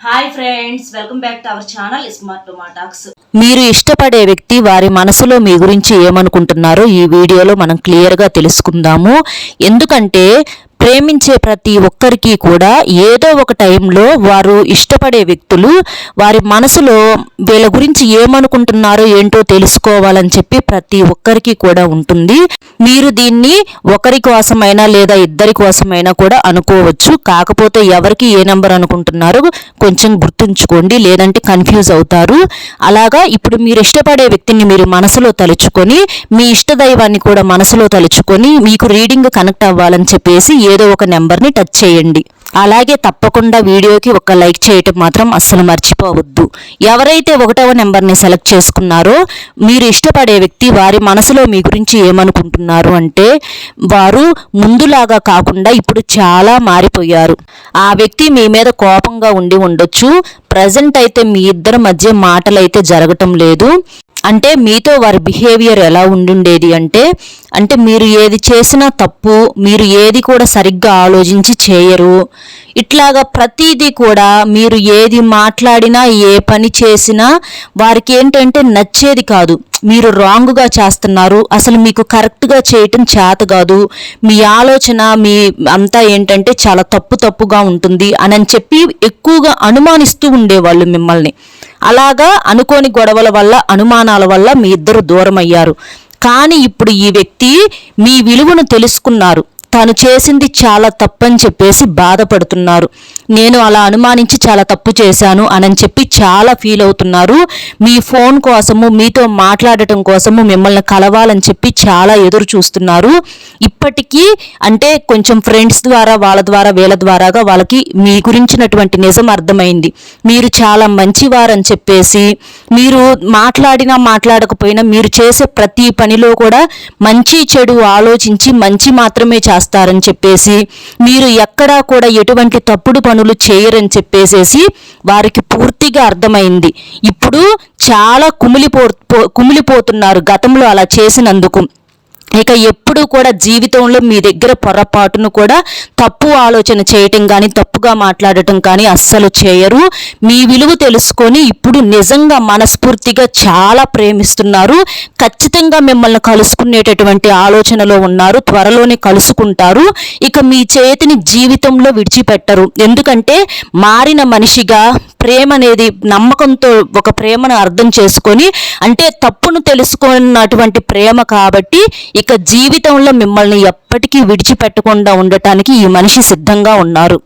Hi friends, welcome back to our channel smart టొమాటాక్స్. మీరు ఇష్టపడే వ్యక్తి వారి మనసులో మీ గురించి ఏమనుకుంటున్నారో ఈ వీడియోలో మనం క్లియర్గా తెలుసుకుందాము. ఎందుకంటే ప్రేమించే ప్రతి ఒక్కరికి కూడా ఏదో ఒక టైంలో వారు ఇష్టపడే వ్యక్తులు వారి మనసులో వీళ్ళ గురించి ఏమనుకుంటున్నారో ఏంటో తెలుసుకోవాలని చెప్పి ప్రతి ఒక్కరికి కూడా ఉంటుంది. మీరు దీన్ని ఒకరి కోసమైనా లేదా ఇద్దరి కోసమైనా కూడా అనుకోవచ్చు. కాకపోతే ఎవరికి ఏ నెంబర్ అనుకుంటున్నారో కొంచెం గుర్తుంచుకోండి, లేదంటే కన్ఫ్యూజ్ అవుతారు. అలాగా ఇప్పుడు మీరు ఇష్టపడే వ్యక్తిని మీరు మనసులో తలుచుకొని మీ ఇష్ట దైవాన్ని కూడా మనసులో తలుచుకొని మీకు రీడింగ్ కనెక్ట్ అవ్వాలని చెప్పేసి ఏదో ఒక నెంబర్ని టచ్ చేయండి. అలాగే తప్పకుండా వీడియోకి ఒక లైక్ చేయటం మాత్రం అస్సలు మర్చిపోవద్దు. ఎవరైతే 1వ నెంబర్ని సెలెక్ట్ చేసుకున్నారో మీరు ఇష్టపడే వ్యక్తి వారి మనసులో మీ గురించి ఏమనుకుంటున్నారు అంటే వారు ముందులాగా కాకుండా ఇప్పుడు చాలా మారిపోయారు. ఆ వ్యక్తి మీ మీద కోపంగా ఉండి ఉండొచ్చు. ప్రజెంట్ అయితే మీ ఇద్దరి మధ్య మాటలు అయితే జరగటం లేదు. అంటే మీతో వారి బిహేవియర్ ఎలా ఉండుండేది అంటే మీరు ఏది చేసినా తప్పు, మీరు ఏది కూడా సరిగ్గా ఆలోచించి చేయరు. ఇట్లాగా ప్రతిదీ కూడా మీరు ఏది మాట్లాడినా ఏ పని చేసినా వారికి ఏంటంటే నచ్చేది కాదు. మీరు రాంగ్గా చేస్తున్నారు, అసలు మీకు కరెక్ట్గా చేయటం చేత కాదు, మీ ఆలోచన మీ అంతా ఏంటంటే చాలా తప్పుగా ఉంటుంది అని చెప్పి ఎక్కువగా అనుమానిస్తూ ఉండేవాళ్ళు మిమ్మల్ని. అలాగా అనుకోని గొడవల వల్ల అనుమానాల వల్ల మీ ఇద్దరు దూరం అయ్యారు. కానీ ఇప్పుడు ఈ వ్యక్తి మీ విలువను తెలుసుకున్నారు. తను చేసింది చాలా తప్పని చెప్పేసి బాధపడుతున్నారు. నేను అలా అనుమానించి చాలా తప్పు చేశాను అని చెప్పి చాలా ఫీల్ అవుతున్నారు. మీ ఫోన్ కోసము మీతో మాట్లాడటం కోసము మిమ్మల్ని కలవాలని చెప్పి చాలా ఎదురు చూస్తున్నారు. ఇప్పటికీ అంటే కొంచెం ఫ్రెండ్స్ ద్వారా వాళ్ళ ద్వారా వీళ్ళ ద్వారాగా వాళ్ళకి మీ గురించినటువంటి నిజం అర్థమైంది. మీరు చాలా మంచివారని చెప్పేసి మీరు మాట్లాడకపోయినా మీరు చేసే ప్రతి పనిలో కూడా మంచి చెడు ఆలోచించి మంచి మాత్రమే చేస్తారని చెప్పేసి మీరు ఎక్కడా కూడా ఎటువంటి తప్పుడు పనులు చేయరని చెప్పేసేసి వారికి పూర్తిగా అర్థమైంది. ఇప్పుడు చాలా కుమిలిపోతున్నారు గతంలో అలా చేసినందుకు. ఇక ఎప్పుడూ కూడా జీవితంలో మీ దగ్గర పొరపాటును కూడా తప్పు ఆలోచన చేయటం కానీ తప్పుగా మాట్లాడటం కానీ అస్సలు చేయరు. మీ విలువ తెలుసుకొని ఇప్పుడు నిజంగా మనస్ఫూర్తిగా చాలా ప్రేమిస్తున్నారు. ఖచ్చితంగా మిమ్మల్ని కలుసుకునేటటువంటి ఆలోచనలో ఉన్నారు. త్వరలోనే కలుసుకుంటారు. ఇక మీ చేతిని జీవితంలో విడిచిపెట్టరు. ఎందుకంటే మారిన మనిషిగా ప్రేమ అనేది నమ్మకంతో ఒక ప్రేమను అర్థం చేసుకొని అంటే తప్పును తెలుసుకున్నటువంటి ప్రేమ కాబట్టి ఇక జీవితంలో మిమ్మల్ని ఎప్పటికీ విడిచిపెట్టకుండా ఉండటానికి ఈ మనిషి సిద్ధంగా ఉన్నారు.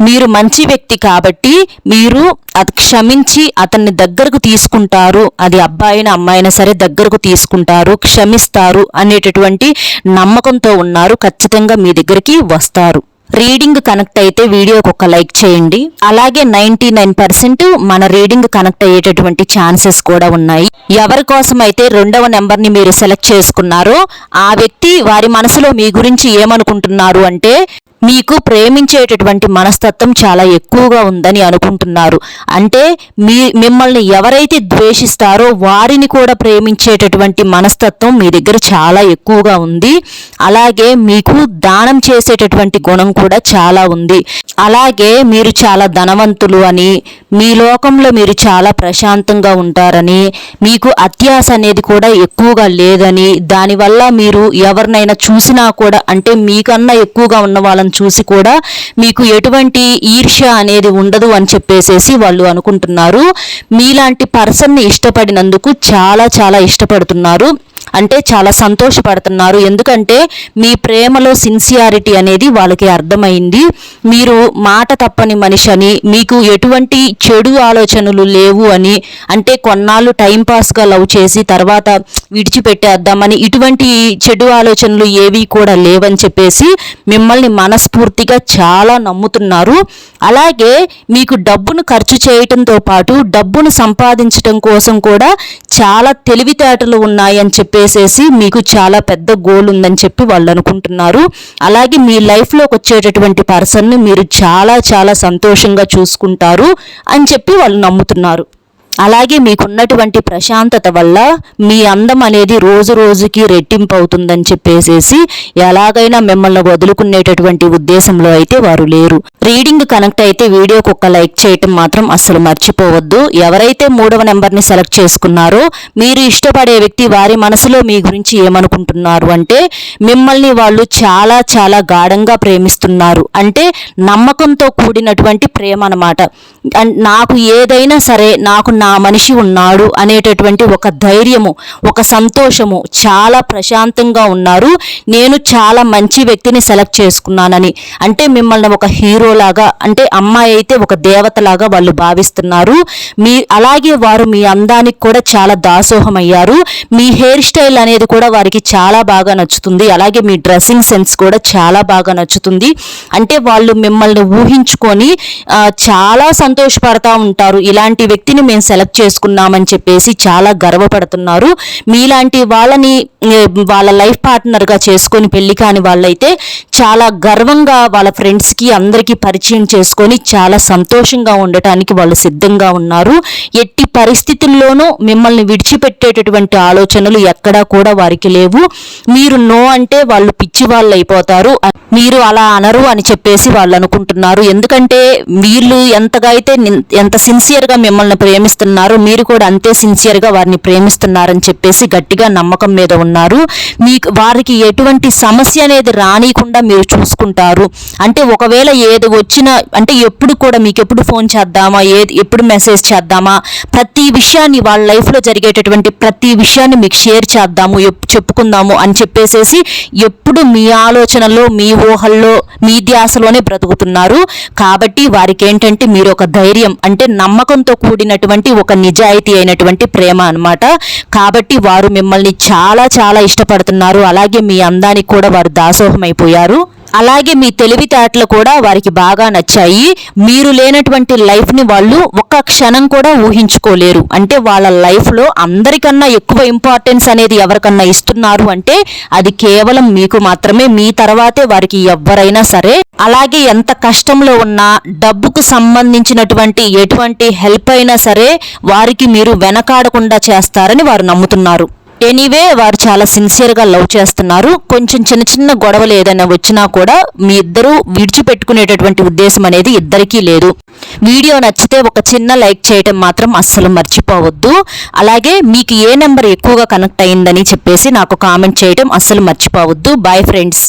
మీరు మంచి వ్యక్తి కాబట్టి మీరు అది క్షమించి అతన్ని దగ్గరకు తీసుకుంటారు. అది అబ్బాయినా అమ్మాయినా సరే దగ్గరకు తీసుకుంటారు, క్షమిస్తారు అనేటటువంటి నమ్మకంతో ఉన్నారు. ఖచ్చితంగా మీ దగ్గరికి వస్తారు. రీడింగ్ కనెక్ట్ అయితే వీడియోకి ఒక లైక్ చేయండి. అలాగే 99% మన రీడింగ్ కనెక్ట్ అయ్యేటటువంటి ఛాన్సెస్ కూడా ఉన్నాయి. ఎవరి కోసం అయితే 2వ నెంబర్ని మీరు సెలెక్ట్ చేసుకున్నారో ఆ వ్యక్తి వారి మనసులో మీ గురించి ఏమనుకుంటున్నారు అంటే మీకు ప్రేమించేటటువంటి మనస్తత్వం చాలా ఎక్కువగా ఉందని అనుకుంటున్నారు. అంటే మిమ్మల్ని ఎవరైతే ద్వేషిస్తారో వారిని కూడా ప్రేమించేటటువంటి మనస్తత్వం మీ దగ్గర చాలా ఎక్కువగా ఉంది. అలాగే మీకు దానం చేసేటటువంటి గుణం కూడా చాలా ఉంది. అలాగే మీరు చాలా ధనవంతులు అని, మీ లోకంలో మీరు చాలా ప్రశాంతంగా ఉంటారని, మీకు అత్యాశ అనేది కూడా ఎక్కువగా లేదని, దానివల్ల మీరు ఎవరినైనా చూసినా కూడా అంటే మీకన్నా ఎక్కువగా ఉన్న వాళ్ళని చూసి కూడా మీకు ఎటువంటి ఈర్ష్య అనేది ఉండదు అని చెప్పేసేసి వాళ్ళు అనుకుంటున్నారు. మీలాంటి పర్సన్ని ఇష్టపడినందుకు చాలా ఇష్టపడుతున్నారు. అంటే చాలా సంతోషపడుతున్నారు. ఎందుకంటే మీ ప్రేమలో సిన్సియారిటీ అనేది వాళ్ళకి అర్థమైంది. మీరు మాట తప్పని మనిషి అని, మీకు ఎటువంటి చెడు ఆలోచనలు లేవు అని, అంటే కొన్నాళ్ళు టైంపాస్గా లవ్ చేసి తర్వాత విడిచిపెట్టేద్దామని ఇటువంటి చెడు ఆలోచనలు ఏవి కూడా లేవని చెప్పేసి మిమ్మల్ని మనస్ఫూర్తిగా చాలా నమ్ముతున్నారు. అలాగే మీకు డబ్బును ఖర్చు చేయటంతో పాటు డబ్బును సంపాదించడం కోసం కూడా చాలా తెలివితేటలు ఉన్నాయని చెప్పేసేసి మీకు చాలా పెద్ద గోల్ ఉందని చెప్పి వాళ్ళు అనుకుంటున్నారు. అలాగే మీ లైఫ్లోకి వచ్చేటటువంటి పర్సన్ని మీరు చాలా సంతోషంగా చూసుకుంటారు అని చెప్పి వాళ్ళు నమ్ముతున్నారు. అలాగే మీకున్నటువంటి ప్రశాంతత వల్ల మీ అందం అనేది రోజు రోజుకి రెట్టింపు అవుతుందని చెప్పేసేసి ఎలాగైనా మిమ్మల్ని వదులుకునేటటువంటి ఉద్దేశంలో అయితే వారు లేరు. రీడింగ్ కనెక్ట్ అయితే వీడియోకి ఒక లైక్ చేయటం మాత్రం అస్సలు మర్చిపోవద్దు. ఎవరైతే 3వ నెంబర్ని సెలెక్ట్ చేసుకున్నారో మీరు ఇష్టపడే వ్యక్తి వారి మనసులో మీ గురించి ఏమనుకుంటున్నారు అంటే మిమ్మల్ని వాళ్ళు చాలా చాలా గాఢంగా ప్రేమిస్తున్నారు. అంటే నమ్మకంతో కూడినటువంటి ప్రేమ అన్నమాట. నాకు ఏదైనా సరే నాకు నా మనిషి ఉన్నాడు అనేటటువంటి ఒక ధైర్యము, ఒక సంతోషము, చాలా ప్రశాంతంగా ఉన్నారు. నేను చాలా మంచి వ్యక్తిని సెలెక్ట్ చేసుకున్నానని, అంటే మిమ్మల్ని ఒక హీరోలాగా, అంటే అమ్మాయి అయితే ఒక దేవతలాగా వాళ్ళు భావిస్తున్నారు. అలాగే వారు మీ అందానికి కూడా చాలా దాసోహం అయ్యారు. మీ హెయిర్ స్టైల్ అనేది కూడా వారికి చాలా బాగా నచ్చుతుంది. అలాగే మీ డ్రెస్సింగ్ సెన్స్ కూడా చాలా బాగా నచ్చుతుంది. అంటే వాళ్ళు మిమ్మల్ని ఊహించుకొని చాలా సంతోషపడతా ఉంటారు. ఇలాంటి వ్యక్తిని మేము సెలెక్ట్ చేసుకున్నామని చెప్పేసి చాలా గర్వపడుతున్నారు. మీలాంటి వాళ్ళని వాళ్ళ లైఫ్ పార్ట్నర్గా చేసుకొని పెళ్లి కాని వాళ్ళైతే చాలా గర్వంగా వాళ్ళ ఫ్రెండ్స్కి అందరికీ పరిచయం చేసుకొని చాలా సంతోషంగా ఉండటానికి వాళ్ళు సిద్ధంగా ఉన్నారు. ఎట్టి పరిస్థితుల్లోనూ మిమ్మల్ని విడిచిపెట్టేటటువంటి ఆలోచనలు ఎక్కడా కూడా వారికి లేవు. మీరు నో అంటే వాళ్ళు పిచ్చి వాళ్ళు అయిపోతారు. మీరు అలా అనరు అని చెప్పేసి వాళ్ళు అనుకుంటున్నారు. ఎందుకంటే వీళ్ళు ఎంత సిన్సియర్గా మిమ్మల్ని ప్రేమిస్తున్నారు, మీరు కూడా అంతే సిన్సియర్గా వారిని ప్రేమిస్తున్నారని చెప్పేసి గట్టిగా నమ్మకం మీద ఉన్నారు. వారికి ఎటువంటి సమస్య అనేది రానియకుండా మీరు చూసుకుంటారు. అంటే ఒకవేళ ఏది వచ్చినా, అంటే ఎప్పుడు కూడా మీకు ఎప్పుడు ఫోన్ చేద్దామా, ఎప్పుడు మెసేజ్ చేద్దామా, ప్రతి విషయాన్ని వాళ్ళ లైఫ్లో జరిగేటటువంటి ప్రతి విషయాన్ని మీకు షేర్ చేద్దాము, చెప్పుకుందాము అని చెప్పేసేసి ఎప్పుడు మీ ఆలోచనలో, మీ ఊహల్లో, మీ ధ్యాసలోనే బ్రతుకుతున్నారు. కాబట్టి వారికి ఏంటంటే మీరు ఒక ధైర్యం, అంటే నమ్మకంతో కూడినటువంటి ఒక నిజాయితీ అయినటువంటి ప్రేమ అన్నమాట. కాబట్టి వారు మిమ్మల్ని చాలా చాలా ఇష్టపడుతున్నారు. అలాగే మీ అందానికి కూడా వారు దాసోహం అయిపోయారు. అలాగే మీ తెలివితేటలు కూడా వారికి బాగా నచ్చాయి. మీరు లేనటువంటి లైఫ్ని వాళ్ళు ఒక్క క్షణం కూడా ఊహించుకోలేరు. అంటే వాళ్ళ లైఫ్లో అందరికన్నా ఎక్కువ ఇంపార్టెన్స్ అనేది ఎవరికన్నా ఇస్తున్నారు అంటే అది కేవలం మీకు మాత్రమే. మీ తర్వాతే వారికి ఎవరైనా సరే. అలాగే ఎంత కష్టంలో ఉన్నా, డబ్బుకు సంబంధించినటువంటి ఎటువంటి హెల్ప్ అయినా సరే వారికి మీరు వెనకాడకుండా చేస్తారని వారు నమ్ముతున్నారు. ఎనీవే వారు చాలా సిన్సియర్గా లవ్ చేస్తున్నారు. కొంచెం చిన్న చిన్న గొడవలు ఏదైనా వచ్చినా కూడా మీ ఇద్దరు విడిచిపెట్టుకునేటటువంటి ఉద్దేశం అనేది ఇద్దరికీ లేదు. వీడియో నచ్చితే ఒక చిన్న లైక్ చేయటం మాత్రం అస్సలు మర్చిపోవద్దు. అలాగే మీకు ఏ నెంబర్ ఎక్కువగా కనెక్ట్ అయ్యిందని చెప్పేసి నాకు కామెంట్ చేయటం అస్సలు మర్చిపోవద్దు. Bye friends.